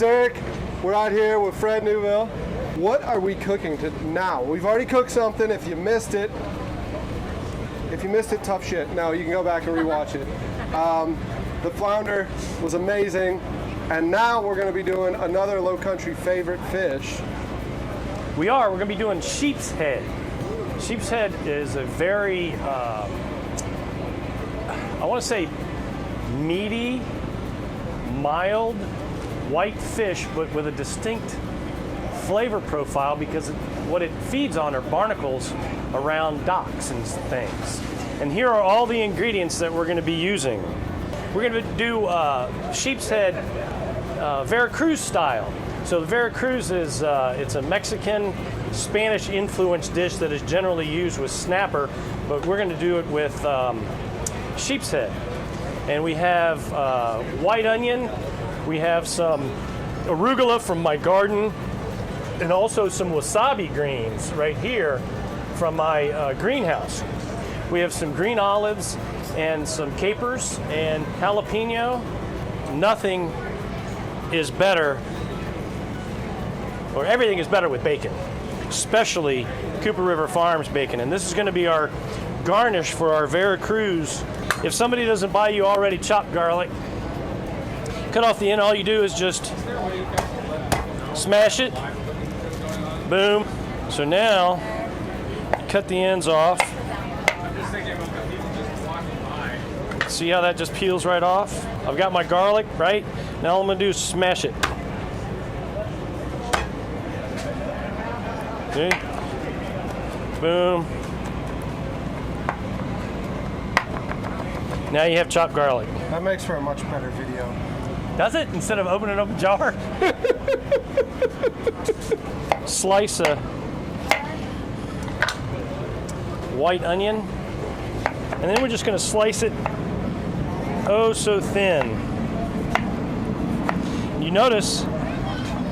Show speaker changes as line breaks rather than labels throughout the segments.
Derek. We're out here with Fred Neuville. What are we cooking now? We've already cooked something. If you missed it, tough shit. No, you can go back and rewatch it. The flounder was amazing. And now we're going to be doing another Low Country favorite fish.
We're going to be doing sheepshead. Sheepshead is a very, I want to say meaty, mild, white fish, but with a distinct flavor profile because what it feeds on are barnacles around docks and things. And here are all the ingredients that we're going to be using. We're going to do sheepshead Veracruz-style. So the Veracruz is it's a Mexican, Spanish-influenced dish that is generally used with snapper, but we're going to do it with sheepshead. And we have white onion, we have some arugula from my garden, and also some wasabi greens right here from my greenhouse. We have some green olives and some capers and jalapeno. Nothing is better, or everything is better with bacon, especially Cooper River Farms bacon. And this is going to be our garnish for our Veracruz. If somebody doesn't buy you already chopped garlic, cut off the end. All you do is just smash it. Boom. So now, cut the ends off. See how that just peels right off? I've got my garlic, right? Now all I'm going to do is smash it. Okay. Boom. Now you have chopped garlic.
That makes for a much better video.
Does it? Instead of opening up a jar? Slice a white onion. And then we're just going to slice it oh so thin. You notice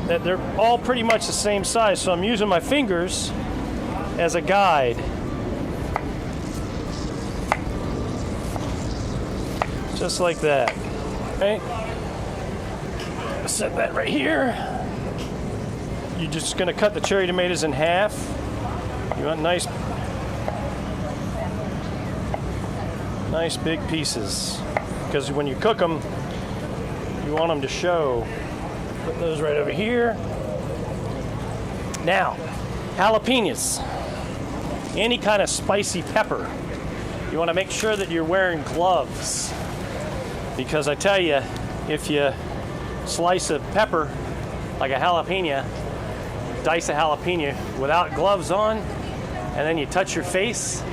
that they're all pretty much the same size, so I'm using my fingers as a guide. Just like that. Okay. Set that right here. You're just going to cut the cherry tomatoes in half. You want nice big pieces, because when you cook them, you want them to show. Put those right over here. Now, jalapenos, any kind of spicy pepper. You want to make sure that you're wearing gloves, because I tell you, if you slice a pepper like a jalapeno, dice a jalapeno without gloves on, and then you touch your face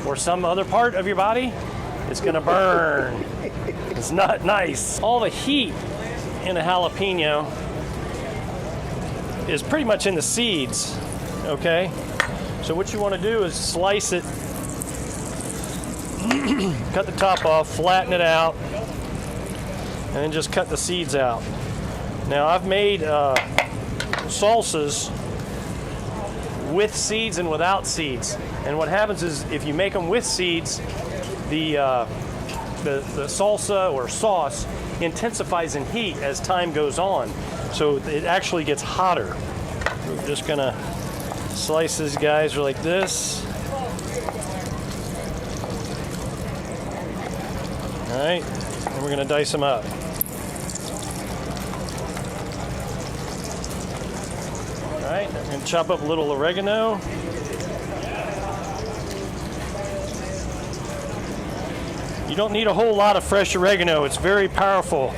or some other part of your body, it's gonna burn. It's not nice. All the heat in a jalapeno is pretty much in the seeds, okay? So what you wanna do is slice it, cut the top off, flatten it out, and then just cut the seeds out. Now I've made salsas with seeds and without seeds. And what happens is if you make them with seeds, the salsa or sauce intensifies in heat as time goes on. So it actually gets hotter. We're just gonna slice these guys like this. All right, and we're gonna dice them up. All right, I'm gonna chop up a little oregano. You don't need a whole lot of fresh oregano. It's very powerful.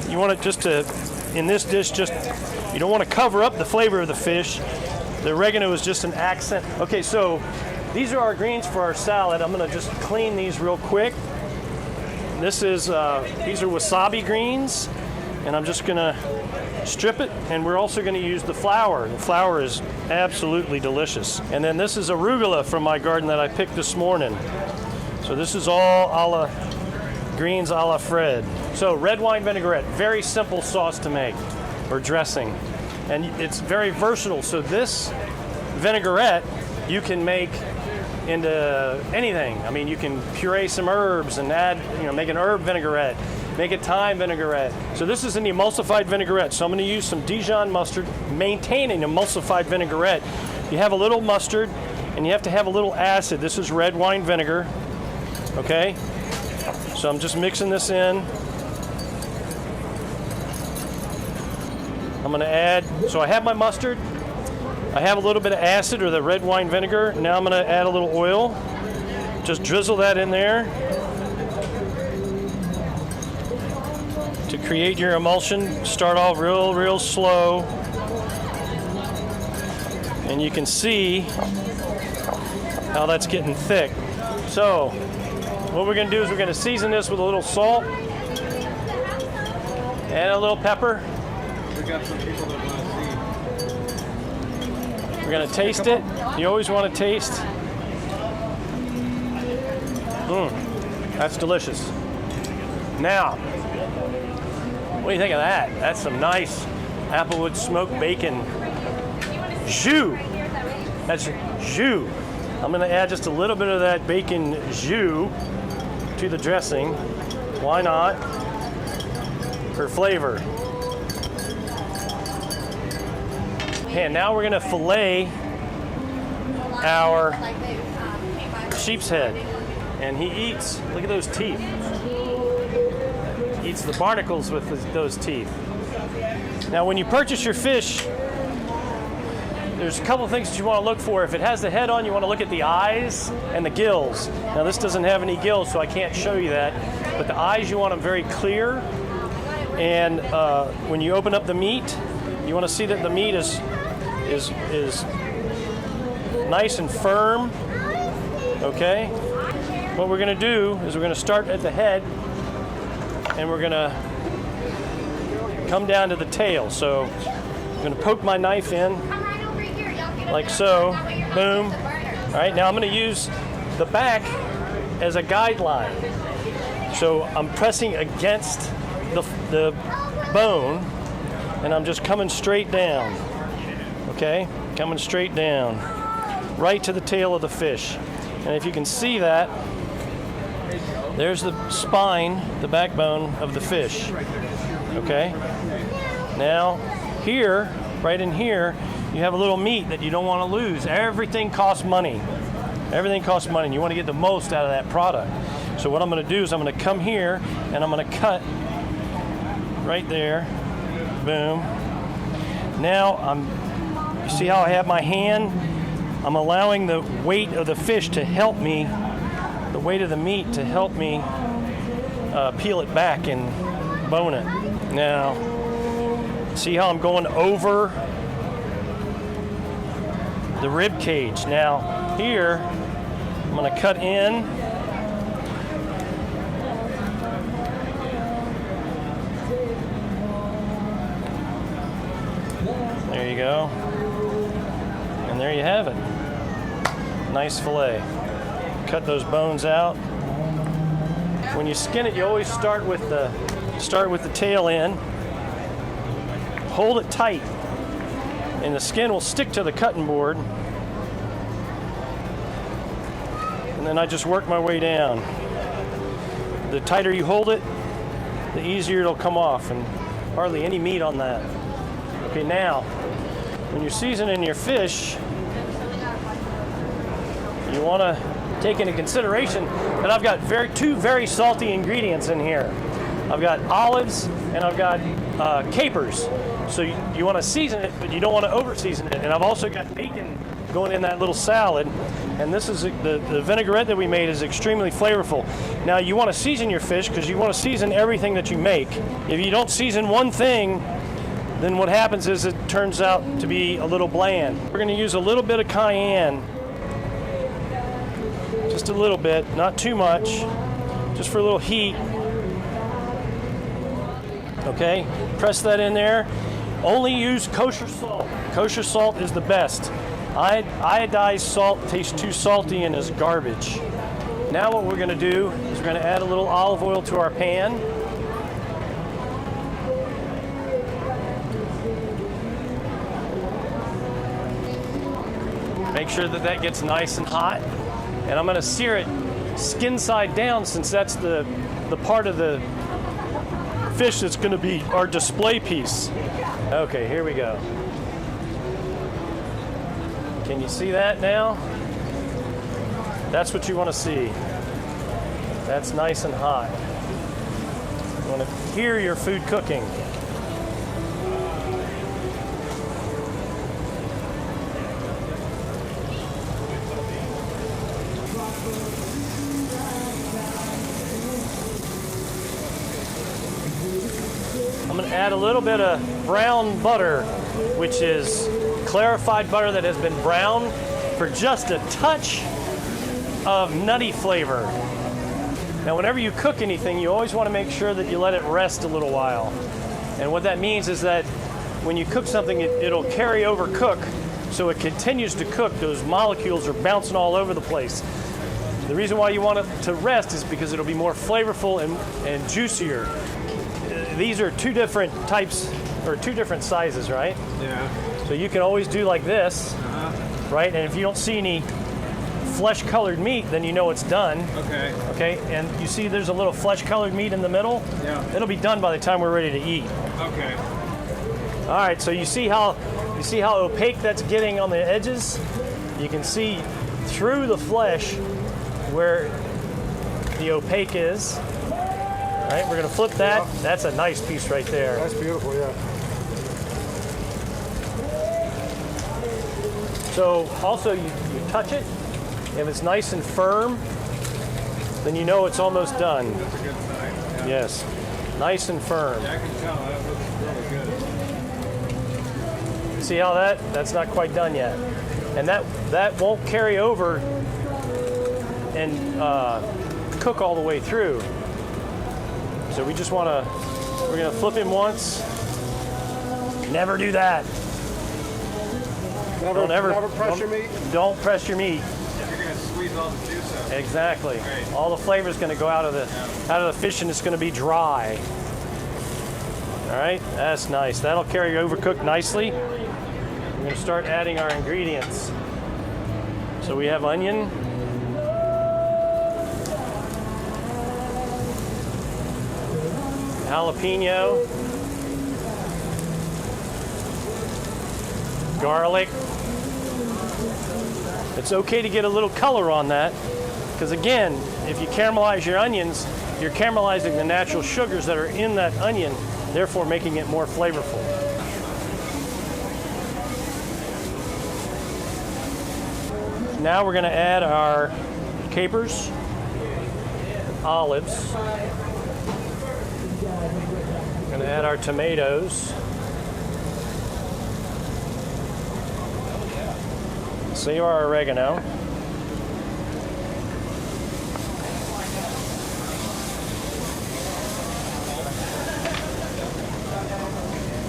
You want it just to, in this dish, you don't want to cover up the flavor of the fish. The oregano is just an accent. Okay, so these are our greens for our salad. I'm going to just clean these real quick. These are wasabi greens, and I'm just going to strip it, and we're also going to use the flour. The flour is absolutely delicious. And then this is arugula from my garden that I picked this morning. So this is all a la greens a la Fred. So red wine vinaigrette, very simple sauce to make, or dressing. And it's very versatile. So this vinaigrette you can make into anything. I mean, you can puree some herbs and add, make an herb vinaigrette. make a thyme vinaigrette. So this is an emulsified vinaigrette. So I'm going to use some Dijon mustard, maintain an emulsified vinaigrette. You have a little mustard and you have to have a little acid. This is red wine vinegar. Okay? So I'm just mixing this in. I'm going to add, so I have my mustard. I have a little bit of acid or the red wine vinegar. Now I'm going to add a little oil. Just drizzle that in there to create your emulsion. Start off real slow. And you can see how that's getting thick. So what we're going to do is we're going to season this with a little salt and a little pepper.
We got some people that want to see.
We're going to taste it. You always want to taste. That's delicious. Now, what do you think of that? That's some nice applewood smoked bacon jus. That's jus. I'm going to add just a little bit of that bacon jus to the dressing. Why not? For flavor. And now we're going to fillet our sheep's head. And he eats, look at those teeth. He eats the barnacles with those teeth. Now when you purchase your fish, there's a couple of things that you want to look for. If it has the head on, you want to look at the eyes and the gills. Now this doesn't have any gills, so I can't show you that. But the eyes, you want them very clear. And when you open up the meat, you want to see that the meat is nice and firm. Okay? What we're going to do is we're going to start at the head and we're going to come down to the tail. So I'm going to poke my knife in like so. Boom. All right, now I'm going to use the back as a guideline. So I'm pressing against the bone and I'm just coming straight down. Okay? Coming straight down. Right to the tail of the fish. And if you can see that, there's the spine, the backbone of the fish. Okay? Now, here, right in here, you have a little meat that you don't want to lose. Everything costs money. Everything costs money, and you want to get the most out of that product. So what I'm going to do is I'm going to come here, and I'm going to cut right there. Boom. Now, you see how I have my hand? I'm allowing the weight of the fish to help me, the weight of the meat to help me peel it back and bone it. Now, see how I'm going over the rib cage. Now, here, I'm going to cut in. There you go. And there you have it. Nice fillet. Cut those bones out. When you skin it, you always start with the tail end. Hold it tight, and the skin will stick to the cutting board. And then I just work my way down. The tighter you hold it, the easier it'll come off, and hardly any meat on that. Okay, now, when you're seasoning your fish, you want to take into consideration that I've got two very salty ingredients in here. I've got olives and I've got capers. So you want to season it, but you don't want to over-season it. And I've also got bacon going in that little salad. And this is the vinaigrette that we made is extremely flavorful. Now you want to season your fish because you want to season everything that you make. If you don't season one thing, then what happens is it turns out to be a little bland. We're going to use a little bit of cayenne. Just a little bit, not too much, just for a little heat. Okay, press that in there. Only use kosher salt. Kosher salt is the best. Iodized salt tastes too salty and is garbage. Now what we're going to do is we're going to add a little olive oil to our pan. Make sure that gets nice and hot. And I'm going to sear it skin side down since that's the part of the fish that's going to be our display piece. Okay, here we go. Can you see that now? That's what you want to see. That's nice and hot. You want to hear your food cooking. I'm going to add a little bit of brown butter, which is clarified butter that has been browned for just a touch of nutty flavor. Now, whenever you cook anything, you always want to make sure that you let it rest a little while. And what that means is that when you cook something, it'll carry over cook, so it continues to cook. Those molecules are bouncing all over the place. The reason why you want it to rest is because it'll be more flavorful and juicier. These are two different types, or two different sizes, right?
Yeah.
So you can always do like this, right? And if you don't see any flesh-colored meat, then you know it's done.
Okay.
Okay, and you see there's a little flesh-colored meat in the middle?
Yeah.
It'll be done by the time we're ready to eat.
Okay.
All right, so you see how opaque that's getting on the edges? You can see through the flesh where the opaque is. All right, we're gonna flip that.
Yeah.
That's a nice piece right there.
That's beautiful, yeah.
So also you touch it. If it's nice and firm, then you know it's almost done.
That's a good sign. Yeah.
Yes, nice and firm.
Yeah, I can tell. That looks really good.
See how that's not quite done yet. And that won't carry over and cook all the way through. So we just we're gonna flip him once. Never do that.
Never press your meat?
Don't press your meat.
You're gonna squeeze all the juice out.
Exactly.
Great.
All the flavor is going to go out of the fish, and it's going to be dry. All right, that's nice. That'll carry overcooked nicely. We're going to start adding our ingredients. So we have onion, jalapeno, garlic. It's okay to get a little color on that, because again, if you caramelize your onions, you're caramelizing the natural sugars that are in that onion, therefore making it more flavorful. Now we're going to add our capers, olives. We're going to add our tomatoes. Save our oregano.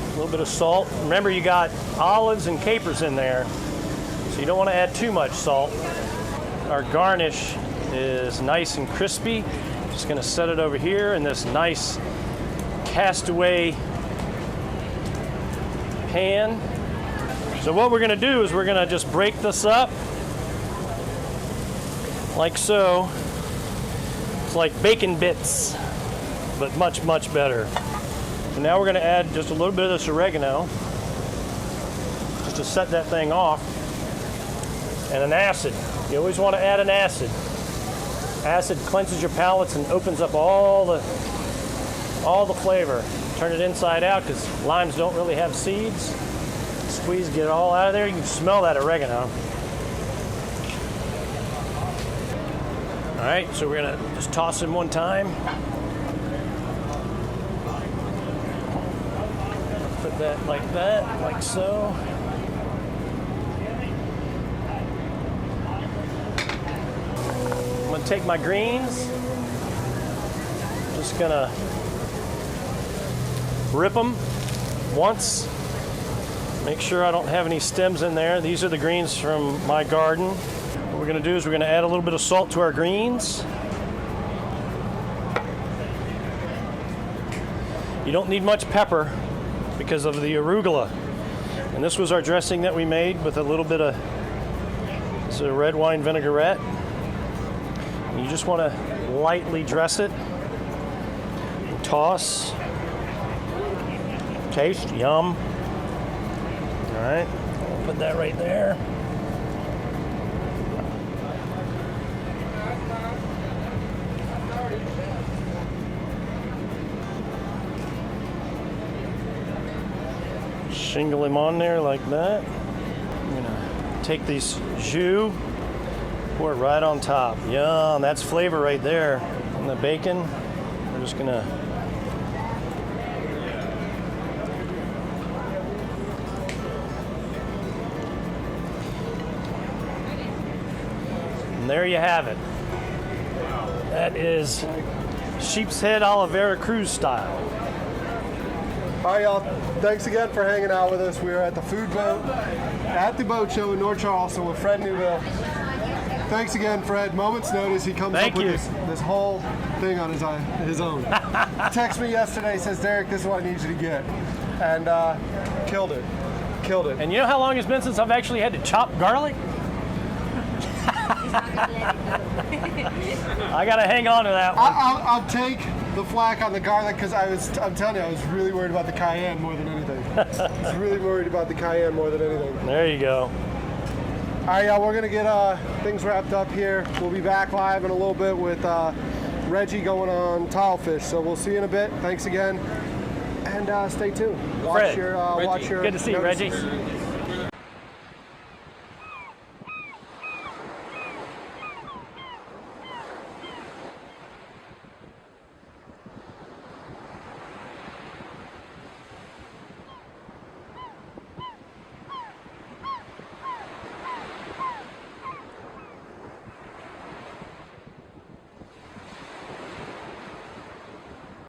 A little bit of salt. Remember, you got olives and capers in there, so you don't want to add too much salt. Our garnish is nice and crispy. Just going to set it over here in this nice castaway pan. So what we're going to do is we're going to just break this up like so. It's like bacon bits, but much, much better. So now we're going to add just a little bit of this oregano just to set that thing off, and an acid. You always want to add an acid. Acid cleanses your palates and opens up all the flavor. Turn it inside out, because limes don't really have seeds. Squeeze, get it all out of there. You can smell that oregano. All right, so we're gonna just toss him one time. Put that, like so. I'm gonna take my greens. Just gonna rip them once. Make sure I don't have any stems in there. These are the greens from my garden. What we're gonna do is we're gonna add a little bit of salt to our greens. You don't need much pepper because of the arugula. And this was our dressing that we made with a little bit of red wine vinaigrette. And you just wanna lightly dress it and toss. Taste, yum. All right, I'll put that right there. Shingle him on there like that. I'm gonna take these jus, pour it right on top. Yum, that's flavor right there. And the bacon, we're just gonna and there you have it. That is Sheepshead a la Veracruz-style.
All right, y'all. Thanks again for hanging out with us. We are at the food boat at the boat show in North Charleston with Fred Neuville. Thanks again, Fred. Moment's notice, he comes
Thank
up
you.
with this whole thing on his own. Text me yesterday, says, Derek, this is what I need you to get. And killed it. Killed it.
And you know how long it's been since I've actually had to chop garlic? I gotta hang on to that one.
I'll take the flack on the garlic because I'm telling you, I was really worried about the cayenne more than anything. I was really worried about the cayenne more than anything.
There you go.
All right, y'all, we're gonna get things wrapped up here. We'll be back live in a little bit with Reggie going on tilefish. So we'll see you in a bit. Thanks again, and stay tuned.
Fred.
Watch your
Good to see you,
notices.
Reggie.